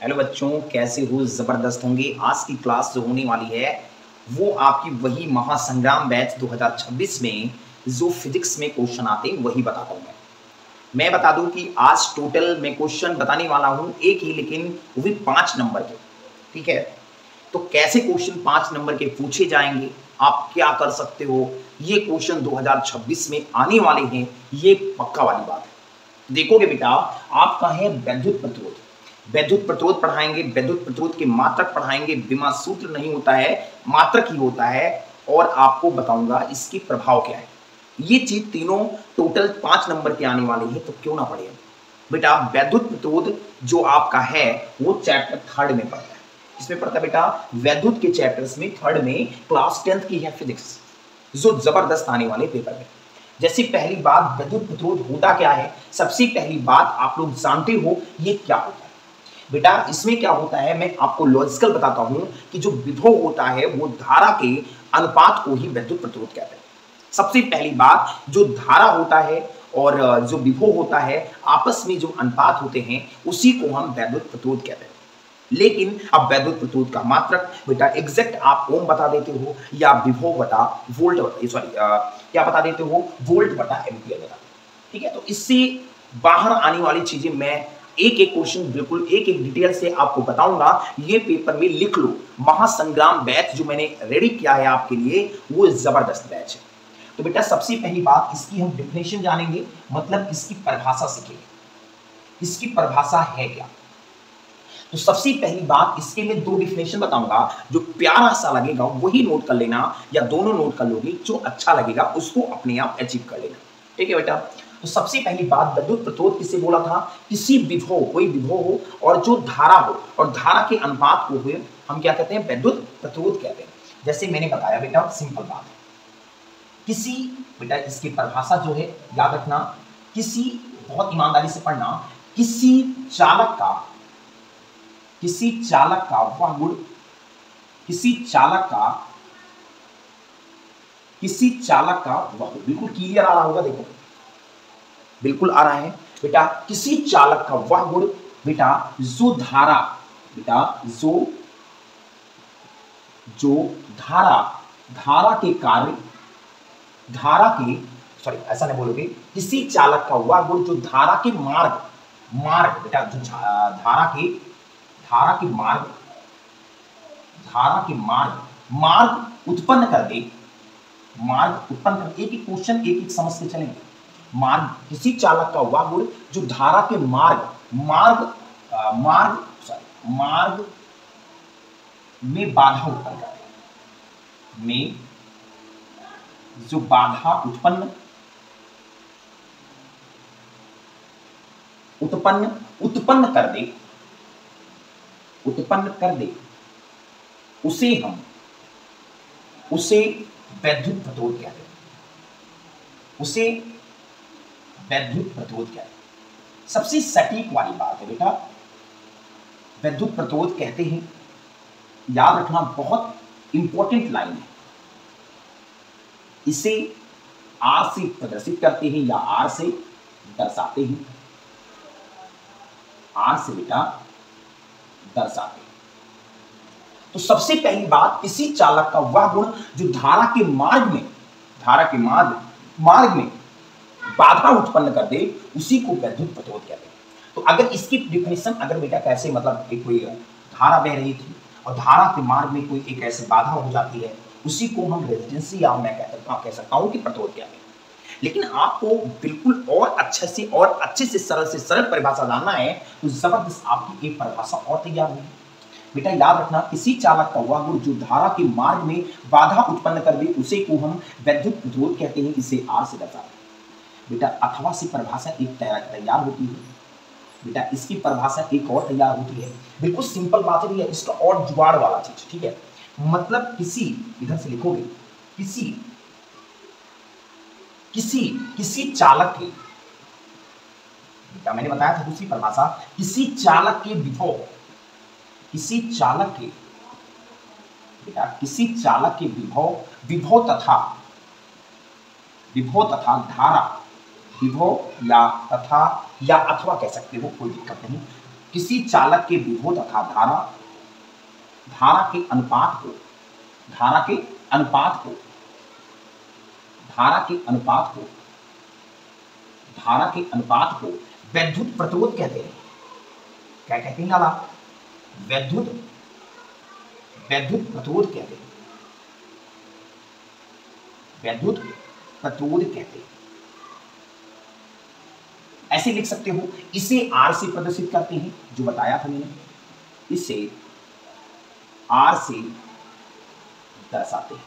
Hello बच्चों, कैसे हो? ज़बरदस्त होंगे। आज की क्लास जो होने वाली है वो आपकी वही महासंग्राम बैच 2026 में जो फिजिक्स में क्वेश्चन आते हैं वही बताता हूँ मैं बता दूं कि आज टोटल मैं क्वेश्चन बताने वाला हूँ एक ही, लेकिन वो भी 5 नंबर के। ठीक है, तो कैसे क्वेश्चन 5 नंबर के पूछे जाएंगे, आप क्या कर सकते हो, ये क्वेश्चन 2026 में आने वाले हैं, ये पक्का वाली बात है। देखोगे बेटा, आपका है वैद्युत प्रतिरोध। वैद्युत प्रतिरोध पढ़ाएंगे, वैद्युत प्रतिरोध के मात्रक पढ़ाएंगे। विमा सूत्र नहीं होता है, मात्रक ही होता है। और आपको बताऊंगा इसकी प्रभाव क्या है। ये चीज तीनों टोटल 5 नंबर के आने वाले हैं, तो क्यों ना पढ़े बेटा। वैद्युत प्रतिरोध जो आपका है वो चैप्टर 3rd में पढ़ता है। इसमें पढ़ता है बेटा वैद्युत के चैप्टर्स में 3rd में क्लास 10th की है फिजिक्स, जो जबरदस्त आने वाले पेपर में। जैसे पहली बात, वैद्युत प्रतिरोध होता क्या है। सबसे पहली बात आप लोग जानते हो ये क्या होता है बेटा। इसमें क्या होता है मैं आपको लॉजिकल बताता हूं कि जो विभव होता है वो धारा के अनुपात को ही वैद्युत प्रतिरोध कहते हैं। सबसे पहली बात, जो धारा होता है और जो विभव होता है आपस में जो अनुपात होते हैं उसी को हम वैद्युत प्रतिरोध कहते हैं। लेकिन अब वैद्युत प्रतिरोध का मात्रक बेटा एग्जैक्ट आप ओम बता देते हो या विभव बटा वोल्ट, सॉरी क्या बता देते हो, वोल्ट बटा एम्पियर बता। ठीक है, तो इससे बाहर आने वाली चीजें मैं एक एक क्वेश्चन बिल्कुल एक एक डिटेल से आपको बताऊंगा। ये पेपर में लिख लो। महासंग्राम बैच जो मैंने रेडी किया है आपके लिए वो जबरदस्त बैच है। तो बेटा सबसे पहली बात, इसकी हम डेफिनेशन जानेंगे, मतलब इसकी परिभाषा सीखेंगे। इसकी परिभाषा है क्या। तो सबसे पहली बात, इसके में 2 डिफिनेशन बताऊंगा। जो प्यारा सा लगेगा वही नोट कर लेना, या दोनों नोट कर लोगे, जो अच्छा लगेगा उसको अपने आप अचीव कर लेना। ठीक है बेटा। तो सबसे पहली बात, वैद्युत प्रतिरोध किसे बोला था, किसी विभव, कोई विभव हो और जो धारा हो और धारा के अनुपात को हुए हम क्या कहते हैं, वैद्युत प्रतिरोध कहते हैं। जैसे मैंने बताया बेटा, सिंपल बात है। किसी, बेटा इसकी परिभाषा जो है याद रखना, किसी, बहुत ईमानदारी से पढ़ना, किसी चालक का, किसी चालक का वह गुण, किसी चालक का, किसी चालक का वह, बिल्कुल क्लियर आ रहा होगा, देखो बिल्कुल आ रहा है बेटा। किसी चालक का वह गुण बेटा जो धारा, बेटा जो धारा, धारा के कार्य, धारा के, सॉरी ऐसा नहीं बोलोगे, किसी चालक का वह गुण जो धारा के मार्ग, मार्ग बेटा जो धारा के, धारा के मार्ग, धारा के मार्ग, मार्ग उत्पन्न कर दे, मार्ग उत्पन्न कर। एक एक क्वेश्चन एक एक समझ के चलेंगे। मार्ग, किसी चालक का वह गुण जो धारा के मार्ग, मार्ग में बाधा उत्पन्न कर दे, में जो बाधा उत्पन्न कर दे, उत्पन्न कर दे, उसे हम, उसे वैद्युत प्रतिरोध कहते हैं। उसे वैद्युत प्रतिरोध कहते हैं। सबसे सटीक वाली बात है बेटा, वैद्युत प्रतिरोध कहते हैं, याद रखना बहुत इंपॉर्टेंट लाइन है। इसे आर से प्रदर्शित करते हैं या आर से दर्शाते हैं, आर से बेटा दर्शाते हैं। तो सबसे पहली बात, किसी चालक का वह गुण जो धारा के मार्ग में, धारा के मार्ग में बाधा उत्पन्न कर दे, उसी को वैद्युत प्रतिरोध कहते हैं। तो अगर इसकी डेफिनेशन, अगर बेटा कैसे, मतलब एक कोई धारा बह रही थी और धारा के मार्ग में कोई एक ऐसी बाधा हो जाती है, उसी को हम रेजिस्टेंस या मैं कह सकता हूं कि प्रतिरोध कहते हैं। लेकिन आपको बिल्कुल और अच्छे से सरल परिभाषा जानना है, तो जबरदस्त आपकी एक परिभाषा और तैयार हुई। बेटा याद रखना, किसी चालक का वह गुण जो धारा के मार्ग में बाधा उत्पन्न कर दे, उसे को हम वैद्युत प्रतिरोध कहते हैं। इसे आर से दर्शाते हैं बेटा। अथवा से परिभाषा एक तैयार होती है बेटा, इसकी परिभाषा एक और तैयार होती है। बिल्कुल सिंपल बात है भैया, इसका और जुगाड़ वाला चीज। ठीक है, मतलब किसी, इधर से लिखोगे, किसी चालक के, बेटा मैंने बताया था दूसरी परिभाषा, किसी चालक के विभव, किसी चालक के, बेटा किसी चालक के विभव तथा धारा, विभव या तथा या अथवा कह सकते हो, कोई दिक्कत नहीं। किसी चालक के विभव तथा धारा के अनुपात को धारा के अनुपात को धारा के अनुपात को धारा के अनुपात को वैद्युत प्रतिरोध कहते हैं। क्या कहते हैं लाला? वैद्युत प्रतिरोध कहते हैं। वैद्युत प्रतिरोध कहते हैं। ऐसे लिख सकते हो, इसे R से प्रदर्शित करते हैं, जो बताया था मैंने, इसे R से दर्शाते हैं।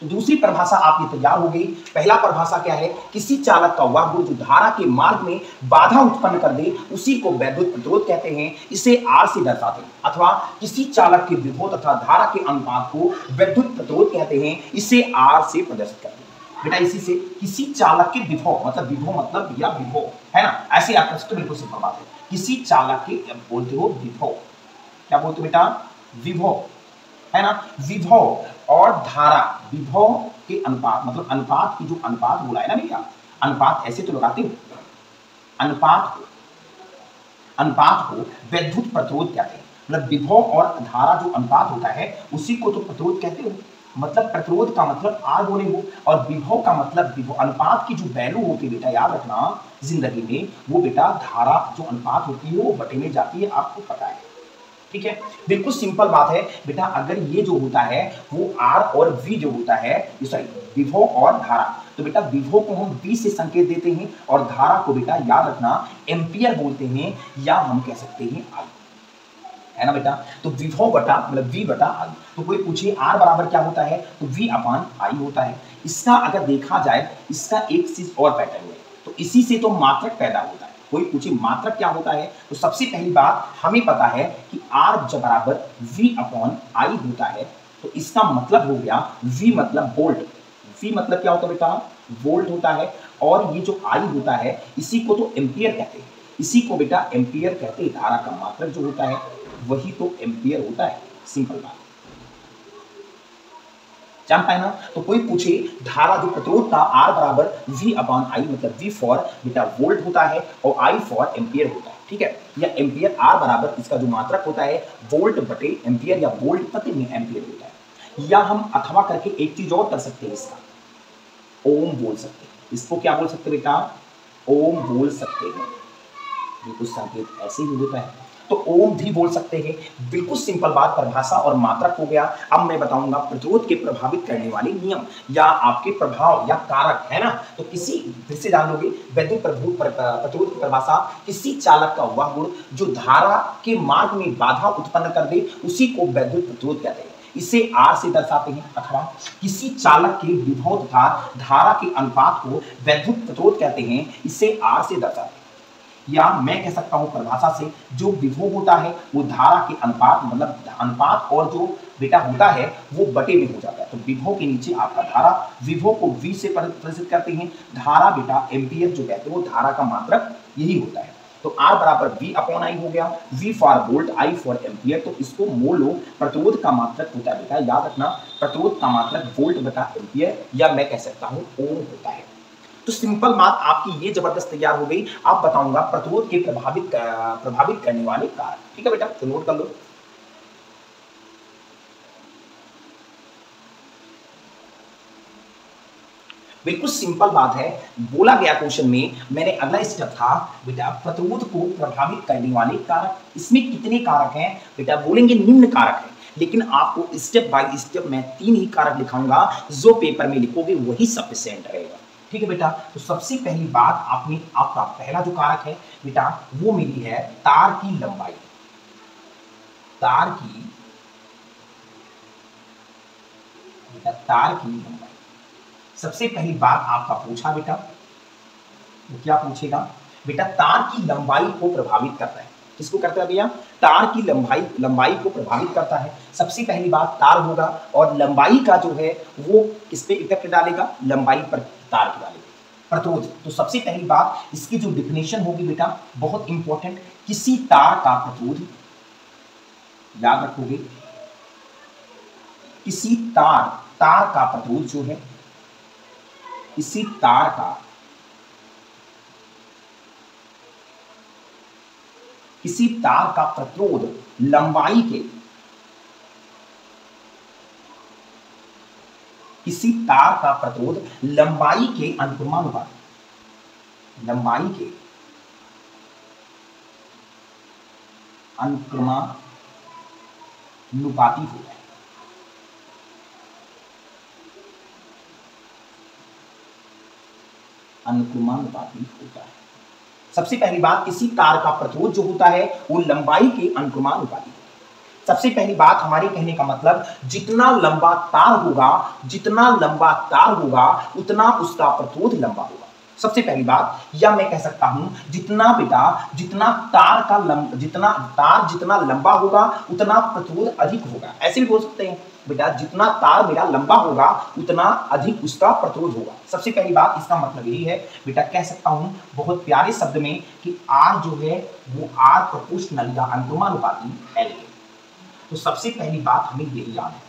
तो दूसरी परिभाषा आपकी तैयार हो गई। पहला परिभाषा क्या है? किसी चालक का वह गुण जो धारा के मार्ग में बाधा उत्पन्न कर दे उसी को वैद्युत प्रतिरोध कहते हैं, इसे R से दर्शाते हैं। अथवा किसी चालक के विभव तथा धारा के अनुपात को वैद्युत प्रतिरोध कहते हैं, इसे R से प्रदर्शित करते हैं। बेटा इसी से किसी चालक के विभव मतलब या विभव है ना, ऐसे आप कर सकते हो, बिल्कुल सिंपल बात है। किसी चालक के बोलते हो विभव, क्या बोलते हो बेटा? विभव है ना। विभव और धारा, विभव के अनुपात मतलब अनुपात की जो अनुपात बोला है ना भैया, अनुपात ऐसे तो लगाते हो, अनुपात को वैद्युत प्रतिरोध कहते हैं। मतलब विभव और धारा जो अनुपात होता है उसी को तो प्रतिरोध कहते हो। मतलब प्रतिरोध का मतलब R बोले हो, और विभव का मतलब विभव। अनुपात की जो वैल्यू होती है बेटा, याद रखना जिंदगी में, वो बेटा धारा जो अनुपात होती है वो बटे में जाती है, आपको पता है, ठीक है। बिल्कुल सिंपल बात है बेटा। अगर ये जो होता है वो R और V जो होता है, सॉरी विभव और धारा, तो बेटा विभव को हम V से संकेत देते हैं और धारा को बेटा याद रखना एम्पियर बोलते हैं, या हम कह सकते हैं I, है ना बेटा। तो विभव बटा मतलब V बटा I। तो कोई पूछे R बराबर क्या होता है, तो V अपान I होता है। इसका अगर देखा जाए, इसका एक चीज और पैटर्न है, तो इसी से तो मात्रक पैदा होता है। कोई पूछे मात्रक क्या होता है, तो सबसे पहली बात हमें पता है कि R जब बराबर V अपॉन I होता है, तो इसका मतलब हो गया V मतलब वोल्ट। V मतलब क्या होता है बेटा? वोल्ट होता है। और ये जो I होता है इसी को तो एम्पियर कहते हैं, इसी को बेटा एम्पियर कहते हैं। धारा का मात्रक जो होता है वही तो एम्पियर होता है, सिंपल बात, जान पाए ना। तो कोई पूछे धारा जो प्रतिरोध का R बराबर V अपॉन I, मतलब V फॉर बेटा वोल्ट होता है और I फॉर एम्पियर होता है, ठीक है। या एम्पियर R बराबर इसका जो मात्रक होता है वोल्ट बटे एम्पियर, या वोल्ट प्रति एम्पियर होता है। या हम अथवा करके एक चीज और कर सकते हैं, इसका ओम बोल सकते हैं। इसको क्या बोल सकते हैं बेटा? ओम बोल सकते हैं। बिल्कुल संकेत ऐसे ही होता है, तो ओम भी बोल सकते हैं। बिल्कुल सिंपल बात, परिभाषा और मात्रक हो गया। अब मैं बताऊंगा प्रतिरोध के प्रभावित करने वाले नियम या आपके प्रभाव या कारक, है ना। तो किसी फिर से जान लोगे, वैद्युत प्रतिरोध की परिभाषा, किसी चालक का वह गुण जो धारा के मार्ग में बाधा उत्पन्न कर दे उसी को वैद्युत प्रतिरोध कहते हैं, इसे R से दर्शाते हैं। अथवा किसी चालक के विभव तथा धारा के अनुपात को वैद्युत प्रतिरोध कहते हैं, इसे R से दर्शाते हैं। या मैं कह सकता हूं परिभाषा से, जो विभव होता है वो धारा के अनुपात मतलब अनुपात और जो बेटा होता है वो बटे में हो जाता है। तो विभव के नीचे आपका धारा, विभव को V से प्रदर्शित करते हैं। धारा बेटा एम्पियर जो कहते हैं वो धारा का मात्रक यही होता है। तो R बराबर V अपॉन I हो गया, V for volt, I for ampere. तो इसको मोल लो, प्रतिरोध का मात्रक होता है बेटा, याद रखना प्रतिरोध का मात्रक वोल्ट बटा एम्पियर, या मैं कह सकता हूं ओम होता है। तो सिंपल बात आपकी ये जबरदस्त तैयार हो गई। आप बताऊंगा प्रतिरोध के प्रभावित करने वाले कारक, ठीक है बेटा, तो नोट कर लो। बिल्कुल सिंपल बात है, बोला गया क्वेश्चन में, मैंने अगला स्टेप था बेटा प्रतिरोध को प्रभावित करने वाले कारक। इसमें कितने कारक हैं बेटा? बोलेंगे निम्न कारक है, लेकिन आपको स्टेप बाय स्टेप मैं 3 ही कारक दिखाऊंगा, जो पेपर में लिखोगे वही सफिशिएंट रहेगा, ठीक है बेटा। तो सबसे पहली बात आपका पहला जो कारक है बेटा वो मिली है तार की लंबाई। तार की लंबाई सबसे पहली बात आपका पूछा बेटा, तो क्या पूछेगा बेटा? तार की लंबाई को प्रभावित करता है। किसको करता है भैया? तार की लंबाई को प्रभावित करता है। सबसे पहली बात तार होगा, और लंबाई का जो है वो किस पे इफेक्ट डालेगा? लंबाई पर तार की डालेगा। प्रतिरोध, तो सबसे पहली बात इसकी जो डिफिनेशन होगी बेटा बहुत इंपॉर्टेंट, किसी तार का प्रतिरोध, याद रखोगे, किसी तार का प्रतिरोध जो है, किसी तार का किसी तार का प्रतिरोध लंबाई के किसी तार का प्रतिरोध लंबाई के अनुक्रमानुपाती होता है। अनुक्रमानुपाती होता है। सबसे पहली बात, किसी तार का प्रतिरोध जो होता है वो लंबाई के अनुक्रमानुपाती होता है। सबसे पहली बात, हमारे कहने का मतलब जितना लंबा तार होगा उतना उसका प्रतिरोध लंबा होगा। सबसे पहली बात, या मैं कह सकता हूं जितना तार जितना लंबा होगा उतना प्रतिरोध अधिक होगा। ऐसे भी बोल सकते हैं बेटा, जितना तार मेरा लंबा होगा उतना अधिक उसका प्रतिरोध होगा। सबसे पहली बात, इसका मतलब यही है बेटा, कह सकता हूं बहुत प्यारे शब्द में कि R जो है वो R प्रोपोर्शनल या अनुक्रमानुपाती L है। तो सबसे पहली बात हमें यही याद है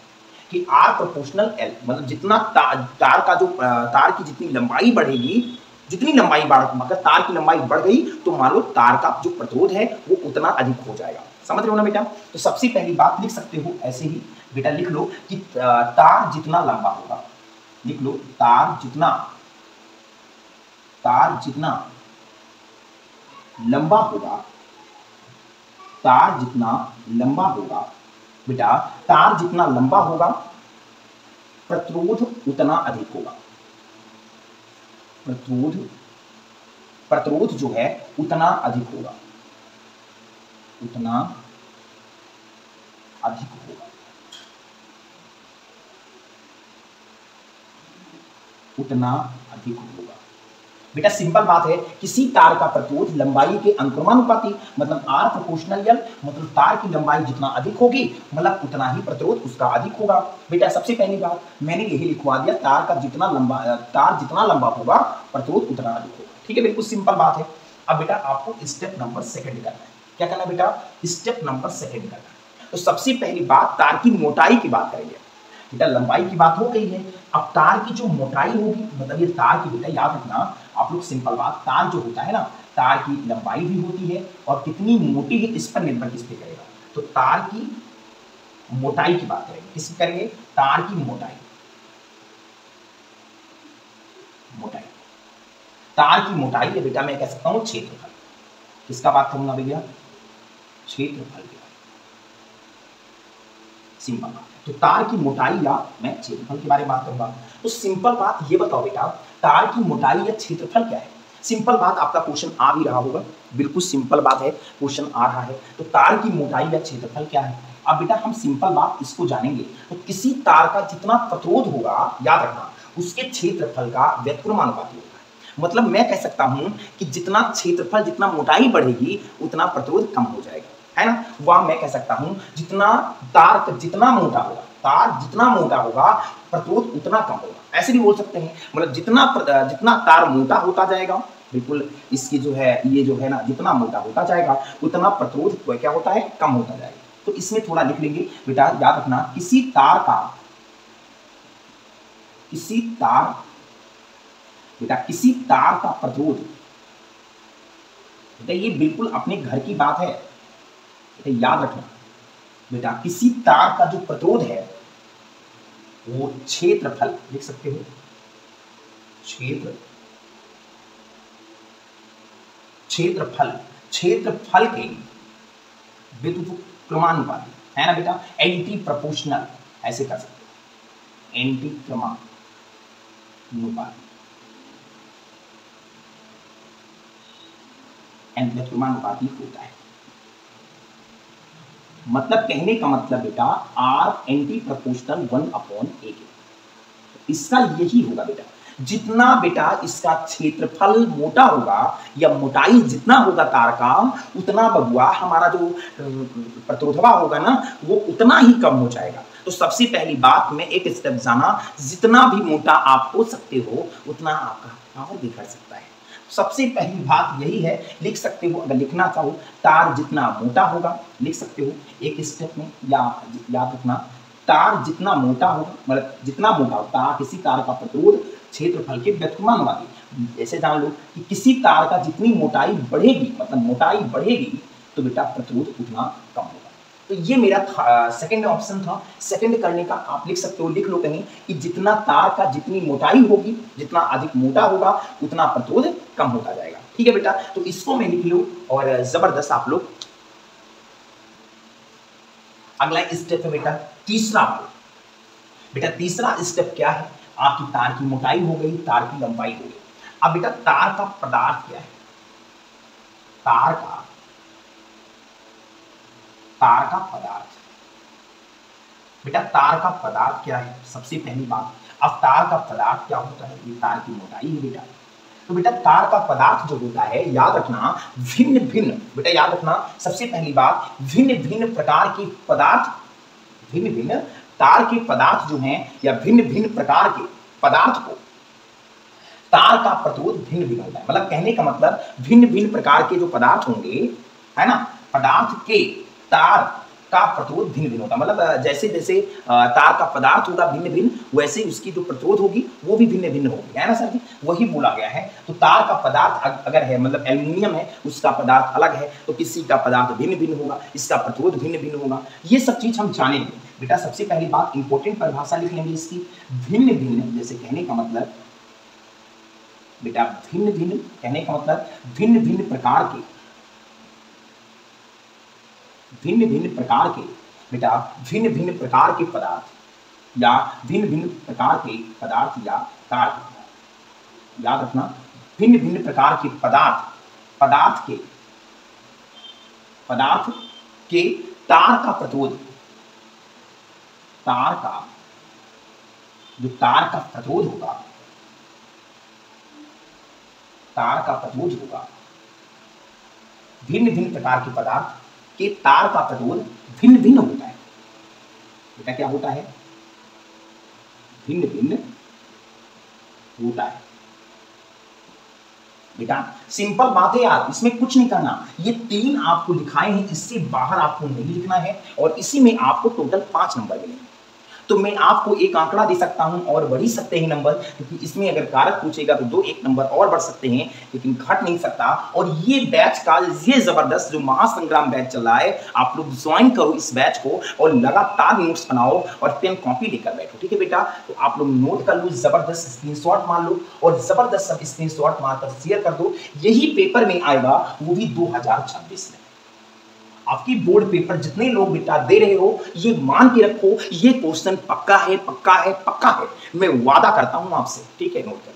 कि R प्रोपोर्शनल L, मतलब जितना तार की जितनी लंबाई बढ़ेगी, अगर तार की लंबाई बढ़ गई तो मान लो तार का जो प्रतिरोध है वो उतना अधिक हो जाएगा। समझ रहे हो ना बेटा? तो सबसे पहली बात लिख सकते हो ऐसे ही बेटा, लिख लो कि तार जितना लंबा होगा, लिख लो तार जितना लंबा होगा, बेटा तार जितना लंबा होगा प्रतिरोध उतना अधिक होगा। प्रतिरोध जो है उतना अधिक होगा। बेटा सिंपल बात है, किसी तार का प्रतिरोध लंबाई के अनुक्रमानुपाती, मतलब R प्रोपोर्शनल L, मतलब तार की लंबाई जितना अधिक होगी मतलब उतना ही प्रतिरोध उसका अधिक होगा। बेटा सबसे पहली बात मैंने यही लिखवा दिया, तार जितना लंबा होगा प्रतिरोध उतना अधिक होगा। ठीक है, बिल्कुल सिंपल बात है। अब बेटा आपको स्टेप नंबर सेकंड करना है। क्या करना है बेटा? स्टेप नंबर सेकंड करना है। तो सबसे पहली बात, तार की मोटाई की बात करेंगे। बेटा लंबाई की बात हो गई है, अब तार की जो मोटाई होगी, मतलब ये तार की, बेटा याद रखना आप लोग, सिंपल बात, तार जो होता है ना, तार की लंबाई भी होती है और कितनी मोटी है इस पर निर्भर किस पे करेगा। तो तार की मोटाई की बात करेंगे। किस करेंगे? तार की मोटाई। तार की मोटाई है बेटा, मैं कह सकता हूं क्षेत्रफल। किसका बात करूंगा भैया? क्षेत्रफल की। सिंपल बात है। तो तार की मोटाई या मैं क्षेत्रफल के बारे में बात करूंगा। तो सिंपल बात ये बताओ बेटा, तार की मोटाई या क्षेत्रफल क्या है? सिंपल बात, आपका क्वेश्चन आ भी रहा होगा, बिल्कुल सिंपल बात है, क्वेश्चन आ रहा है। तो तार की मोटाई या क्षेत्रफल क्या है? अब बेटा हम सिंपल बात इसको जानेंगे। तो किसी तार का जितना प्रतिरोध होगा, याद रखना, उसके क्षेत्रफल का व्युत्क्रमानुपाती होगा। मतलब मैं कह सकता हूं कि जितना क्षेत्रफल, जितना मोटाई बढ़ेगी उतना प्रतिरोध कम हो जाएगा, है ना? वह मैं कह सकता हूं जितना तार जितना मोटा होगा प्रतिरोध उतना कम होगा। ऐसे भी बोल सकते हैं, मतलब जितना तार मोटा होता जाएगा, बिल्कुल इसकी जो है ये जो है ना, जितना मोटा होता जाएगा उतना प्रतिरोध क्या होता है? कम होता जाएगा। तो इसमें थोड़ा लिख लेंगे बेटा, याद रखना, किसी तार का प्रतिरोध, बेटा ये बिल्कुल अपने घर की बात है, बेटा याद रखना बेटा, किसी तार का जो प्रतिरोध है वो क्षेत्रफल, लिख सकते हो क्षेत्रफल के व्युत्क्रमानुपाती, है ना बेटा? एंटी प्रोपोर्शनल, ऐसे कर सकते हो, एंटी व्युत्क्रमानुपाती होता है। मतलब कहने का मतलब बेटा, R एंटी प्रोपोर्शनल 1/a। इसका यही होगा बेटा, जितना बेटा इसका क्षेत्रफल मोटा होगा या मोटाई जितना होगा तार का, उतना बबुआ हमारा जो प्रतिरोधवा होगा ना, वो उतना ही कम हो जाएगा। तो सबसे पहली बात में एक स्टेप जाना, जितना भी मोटा आप हो सकते हो उतना आपका पावर बिगड़ सकता है। सबसे पहली बात यही है, लिख सकते हो, अगर लिखना चाहो तार जितना मोटा होगा, लिख सकते हो एक स्टेप में, या याद रखना तार जितना मोटा होगा, मतलब जितना मोटा होता है किसी तार का प्रतिरोध क्षेत्रफल के व्युत्क्रमानुपाती। ऐसे जान लो कि किसी तार का जितनी मोटाई बढ़ेगी, मतलब मोटाई बढ़ेगी तो बेटा प्रतिरोध उतना कम होगा। तो ये मेरा सेकंड ऑप्शन था। सेकंड करने का आप लिख सकते हो, लिख लो कहीं कि जितना तार का जितनी मोटाई होगी, जितना अधिक मोटा होगा उतना प्रतिरोध कम होता जाएगा। ठीक है बेटा, तो इसको मैं लिख लूं और जबरदस्त आप लोग अगला स्टेप है बेटा तीसरा। बेटा तीसरा स्टेप क्या है, आपकी तार की मोटाई हो गई, तार की लंबाई हो गई। अब बेटा तार का पदार्थ क्या है, तार का पदार्थ। बेटा तार का पदार्थ क्या है, सबसे पहली बात, अब तार का पदार्थ क्या होता है, ये तार की मोटाई है बेटा। तो बेटा तार का पदार्थ जो होता है, याद रखना भिन्न भिन्न, बेटा याद रखना सबसे पहली बात, भिन्न भिन्न प्रकार के पदार्थ, भिन्न भिन्न तार के पदार्थ जो हैं या भिन्न भिन्न प्रकार के पदार्थ को तार का प्रतिरोध भिन्न भिन्न होता है। मतलब कहने का मतलब भिन्न भिन्न प्रकार के जो पदार्थ होंगे, है ना, पदार्थ के तार का प्रतिरोध भिन्न भिन्न होता है। मतलब जैसे जैसे तार का पदार्थ होगा भिन्न भिन्न, वैसे उसकी जो प्रतिरोध होगी वो भी भिन्न भिन्न होगी, है ना सर जी, वही बोला गया है। तो तार का पदार्थ अगर है, मतलब एल्युमिनियम है, उसका पदार्थ अलग है, तो किसी का पदार्थ भिन्न भिन्न होगा, इसका प्रतिरोध भिन्न भिन्न होगा। ये सब चीज हम जानेंगे बेटा। सबसे पहली बात इंपॉर्टेंट परिभाषा लिख लेंगे इसकी, भिन्न भिन्न, जैसे कहने का मतलब बेटा भिन्न भिन्न, कहने का मतलब भिन्न भिन्न प्रकार के, भिन्न भिन्न प्रकार के बेटा भिन्न भिन्न प्रकार के पदार्थ या भिन्न भिन्न प्रकार के पदार्थ या तार, याद रखना भिन्न भिन्न प्रकार के पदार्थ के तार का प्रतिरोध, तार का जो तार का प्रतिरोध होगा, तार का प्रतिरोध होगा, भिन्न भिन्न प्रकार के पदार्थ के तार का प्रतिरोध भिन्न भिन्न होता है। बेटा क्या होता है, भिन्न भिन्न होता है। बेटा सिंपल बात है यार, इसमें कुछ नहीं करना, ये तीन आपको लिखाए हैं, इससे बाहर आपको नहीं लिखना है और इसी में आपको टोटल 5 नंबर मिलेंगे। तो मैं आपको एक आंकड़ा दे सकता हूं और बढ़ ही सकते हैं नंबर, क्योंकि इसमें अगर कारक पूछेगा तो 2-1 नंबर और बढ़ सकते हैं, लेकिन घट नहीं सकता। और ये बैच का ये जबरदस्त जो महासंग्राम बैच चल रहा है, आप लोग ज्वाइन करो इस बैच को और लगातार नोट्स बनाओ और पेन कॉपी लेकर बैठो। ठीक है बेटा, तो आप लोग नोट कर लो, जबरदस्त स्क्रीनशॉट मार लो और जबरदस्त सब स्क्रीनशॉट मारकर शेयर कर दो। यही पेपर में आएगा, वो भी 2026 में। आपकी बोर्ड पेपर जितने लोग बेटा दे रहे हो, ये मान के रखो, ये क्वेश्चन पक्का है, पक्का है, पक्का है, मैं वादा करता हूं आपसे। ठीक है, नोट कर।